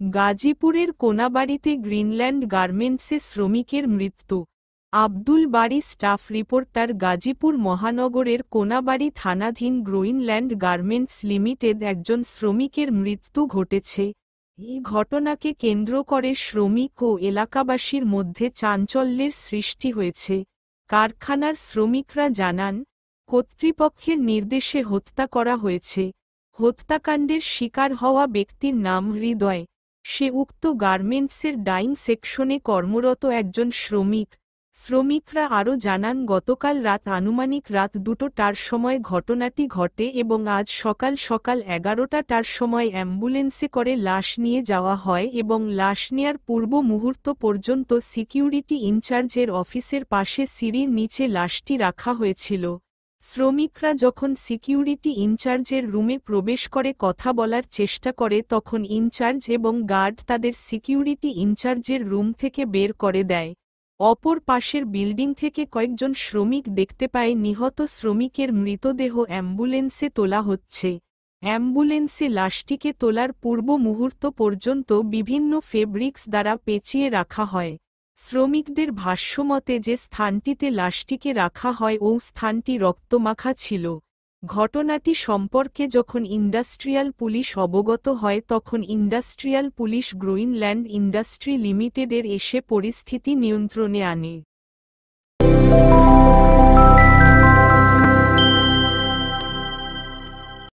গাজীপুরের কোনাবাড়ীতে গ্রিনল্যান্ড গার্মেন্টসে শ্রমিকের মৃত্যু। আব্দুল বারী স্টাফ রিপোর্টার। গাজীপুর মহানগরের কোনাবাড়ী থানাধীন গ্রিনল্যান্ড গার্মেন্টস লিমিটেড একজন শ্রমিকের মৃত্যু ঘটেছে। এই ঘটনাকে কেন্দ্র করে শ্রমিক ও এলাকাবাসীর মধ্যে চাঞ্চল্যের সৃষ্টি হয়েছে। কারখানার শ্রমিকরা জানান, কর্তৃপক্ষের নির্দেশে হত্যা করা হয়েছে। হত্যাকাণ্ডের শিকার হওয়া ব্যক্তির নাম হৃদয়। সে উক্ত গার্মেন্টসের ডাইং সেকশনে কর্মরত একজন শ্রমিক। শ্রমিকরা আরও জানান, গতকাল রাত আনুমানিক রাত 2টার সময় ঘটনাটি ঘটে এবং আজ সকাল 11টার সময় অ্যাম্বুলেন্সে করে লাশ নিয়ে যাওয়া হয় এবং লাশ নেয়ার পূর্ব মুহূর্ত পর্যন্ত সিকিউরিটি ইনচার্জের অফিসের পাশে সিঁড়ির নিচে লাশটি রাখা হয়েছিল। শ্রমিকরা যখন সিকিউরিটি ইনচার্জের রুমে প্রবেশ করে কথা বলার চেষ্টা করে তখন ইনচার্জ এবং গার্ড তাদের সিকিউরিটি ইনচার্জের রুম থেকে বের করে দেয়। অপর পাশের বিল্ডিং থেকে কয়েকজন শ্রমিক দেখতে পায় নিহত শ্রমিকের মৃতদেহ অ্যাম্বুলেন্সে তোলা হচ্ছে। অ্যাম্বুলেন্সে লাশটিকে তোলার পূর্ব মুহূর্ত পর্যন্ত বিভিন্ন ফেব্রিক্স দ্বারা পেঁচিয়ে রাখা হয়। শ্রমিকদের ভাষ্যমতে যে স্থানটিতে লাশটিকে রাখা হয় ও স্থানটি রক্তমাখা ছিল। ঘটনাটি সম্পর্কে যখন ইন্ডাস্ট্রিয়াল পুলিশ অবগত হয় তখন ইন্ডাস্ট্রিয়াল পুলিশ গ্রিনল্যান্ড ইন্ডাস্ট্রি লিমিটেডের এসে পরিস্থিতি নিয়ন্ত্রণে আনে।